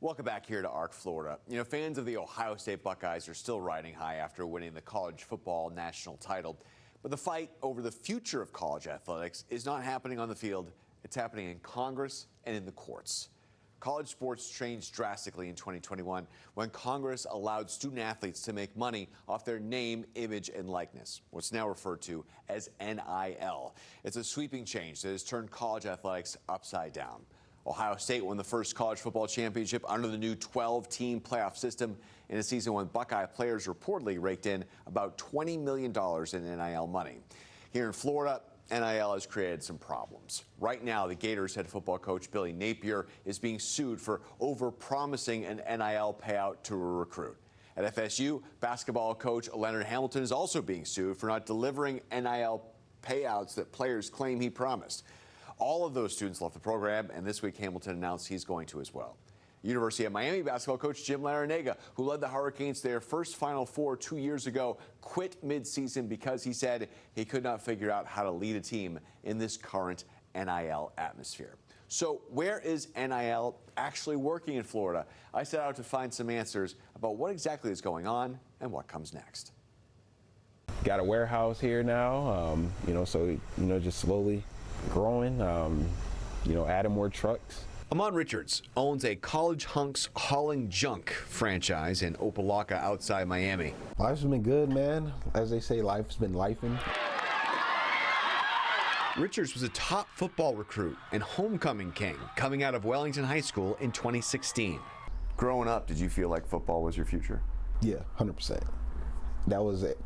Welcome back here to ARC, Florida. You know, fans of the Ohio State Buckeyes are still riding high after winning the college football national title. But the fight over the future of college athletics is not happening on the field. It's happening in Congress and in the courts. College sports changed drastically in 2021 when Congress allowed student athletes to make money off their name, image, and likeness, what's now referred to as NIL. It's a sweeping change that has turned college athletics upside down. Ohio State won the first college football championship under the new 12-team playoff system in a season when Buckeye players reportedly raked in about $20 million in NIL money. Here in Florida, NIL has created some problems. Right now, the Gators head football coach Billy Napier is being sued for overpromising an NIL payout to a recruit. At FSU, basketball coach Leonard Hamilton is also being sued for not delivering NIL payouts that players claim he promised. All of those students left the program, and this week Hamilton announced he's going to as well. University of Miami basketball coach Jim Larrañaga, who led the Hurricanes to their first Final Four 2 years ago, quit midseason because he said he could not figure out how to lead a team in this current NIL atmosphere. So where is NIL actually working in Florida? I set out to find some answers about what exactly is going on and what comes next. Got a warehouse here now, so just slowly growing, adding more trucks. Amon Richards owns a College Hunks Hauling Junk franchise in Opelika outside Miami. Life's been good, man. As they say, life's been lifing. Richards was a top football recruit and homecoming king coming out of Wellington High School in 2016. Growing up, did you feel like football was your future? Yeah, 100%. That was it.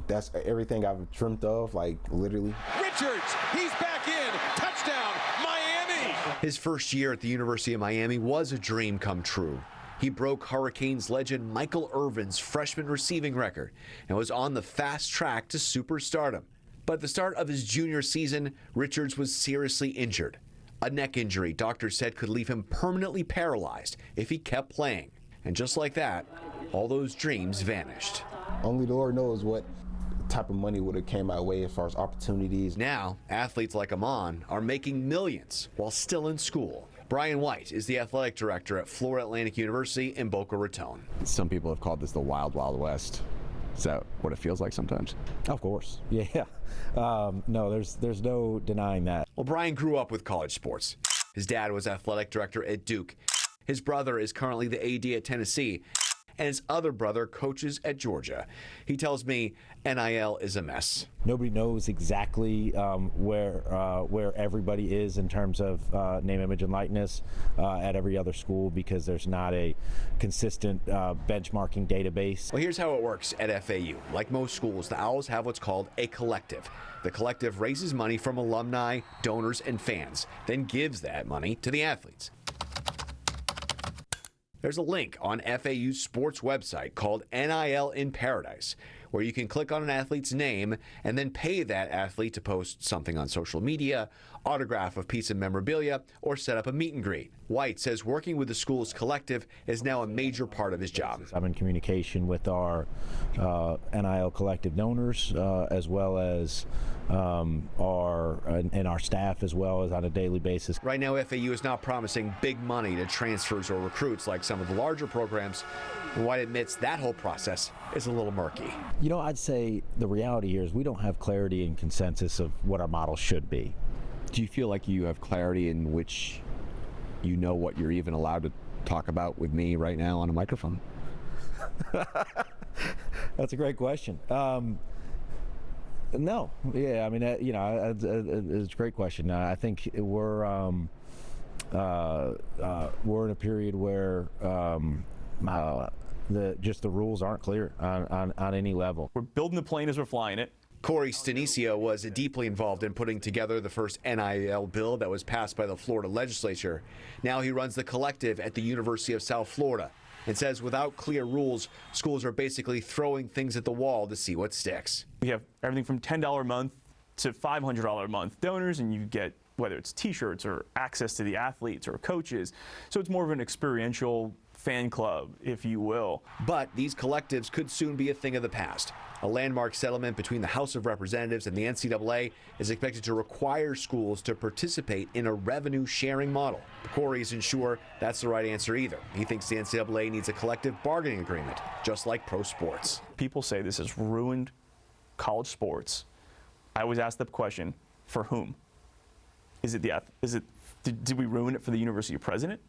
That's everything I've dreamt of, like literally. Richards, he's back in. Touchdown, Miami. His first year at the University of Miami was a dream come true. He broke Hurricanes legend Michael Irvin's freshman receiving record and was on the fast track to superstardom. But at the start of his junior season, Richards was seriously injured. A neck injury doctors said could leave him permanently paralyzed if he kept playing. And just like that, all those dreams vanished. Only the Lord knows what type of money would have came my way as far as opportunities. Now, athletes like Amon are making millions while still in school. Brian White is the athletic director at Florida Atlantic University in Boca Raton. Some people have called this the Wild Wild West. Is that what it feels like sometimes? Of course, yeah. No, there's no denying that. Well, Brian grew up with college sports. His dad was athletic director at Duke. His brother is currently the AD at Tennessee, and his other brother coaches at Georgia. He tells me NIL is a mess. Nobody knows exactly where everybody is in terms of name, image, and likeness at every other school because there's not a consistent benchmarking database. Well, here's how it works at FAU. Like most schools, the Owls have what's called a collective. The collective raises money from alumni, donors, and fans, then gives that money to the athletes. There's a link on FAU's sports website called NIL in Paradise, where you can click on an athlete's name and then pay that athlete to post something on social media, autograph a piece of memorabilia, or set up a meet and greet. White says working with the school's collective is now a major part of his job. I'm in communication with our NIL collective donors as well as our staff as well as on a daily basis. Right now, FAU is not promising big money to transfers or recruits like some of the larger programs. White admits that whole process is a little murky. I'd say the reality here is we don't have clarity and consensus of what our model should be. Do you feel like you have clarity in which you know what you're even allowed to talk about with me right now on a microphone? That's a great question. No. Yeah, it's a great question. I think we're in a period where the rules aren't clear on any level. We're building the plane as we're flying it. Corey Stanicio was deeply involved in putting together the first NIL bill that was passed by the Florida legislature. Now he runs the collective at the University of South Florida and says without clear rules, schools are basically throwing things at the wall to see what sticks. We have everything from $10 a month to $500 a month donors, and you get whether it's T-shirts or access to the athletes or coaches. So it's more of an experiential fan club, if you will. But these collectives could soon be a thing of the past. A landmark settlement between the House of Representatives and the NCAA is expected to require schools to participate in a revenue-sharing model. Corey isn't sure that's the right answer either. He thinks the NCAA needs a collective bargaining agreement, just like pro sports. People say this has ruined college sports. I always ask the question, for whom? Did we ruin it for the university president?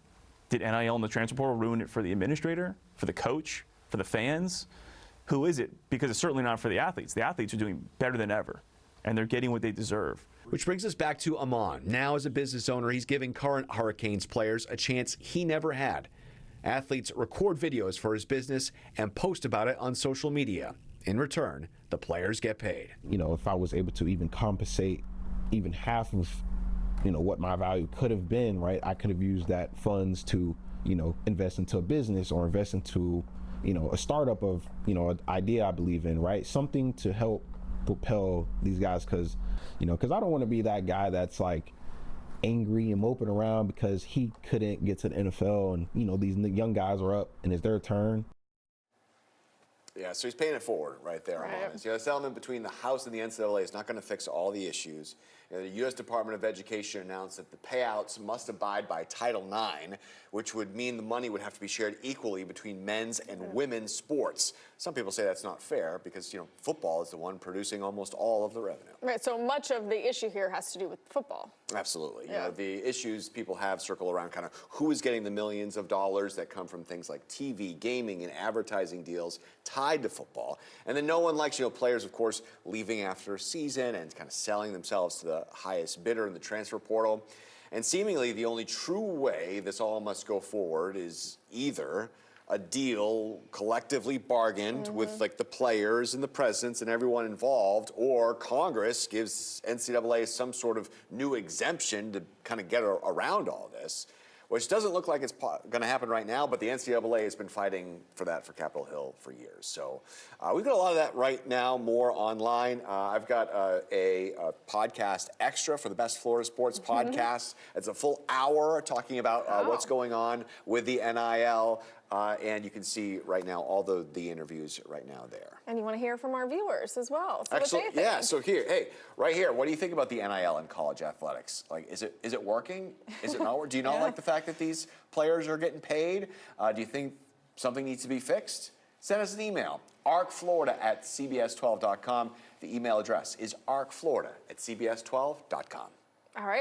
Did NIL and the transfer portal ruin it for the administrator, for the coach, for the fans? Who is it? Because it's certainly not for the athletes. The athletes are doing better than ever, and they're getting what they deserve. Which brings us back to Amon. Now, as a business owner, he's giving current Hurricanes players a chance he never had. Athletes record videos for his business and post about it on social media. In return, the players get paid. You know, if I was able to even compensate even half of, what my value could have been, right? I could have used that funds to, invest into a business or invest into, a startup of, an idea I believe in, right? Something to help propel these guys, because I don't want to be that guy that's like angry and moping around because he couldn't get to the NFL and, these young guys are up and it's their turn. Yeah, so he's paying it forward right there. Right. The settlement between the House and the NCAA is not going to fix all the issues. The U.S. Department of Education announced that the payouts must abide by Title IX, which would mean the money would have to be shared equally between men's and women's sports. Some people say that's not fair because, football is the one producing almost all of the revenue. Right, so much of the issue here has to do with football. Absolutely. Yeah. The issues people have circle around kind of who is getting the millions of dollars that come from things like TV, gaming, and advertising deals tied to football. And then no one likes, players, of course, leaving after a season and kind of selling themselves to the highest bidder in the transfer portal. And seemingly the only true way this all must go forward is either a deal collectively bargained with like the players and the presidents and everyone involved, or Congress gives NCAA some sort of new exemption to kind of get around all this, which doesn't look like it's going to happen right now, but the NCAA has been fighting for that for Capitol Hill for years. So we've got a lot of that right now, more online. I've got a podcast extra for the Best Florida Sports podcast. It's a full hour talking about what's going on with the NIL. And you can see right now all the interviews right now there. And you want to hear from our viewers as well. So Actually, what they think. yeah. So right here, what do you think about the NIL in college athletics? Like, is it working? Is it not working? Do you not like the fact that these players are getting paid? Do you think something needs to be fixed? Send us an email, arcflorida@cbs12.com. The email address is arcflorida@cbs12.com. All right.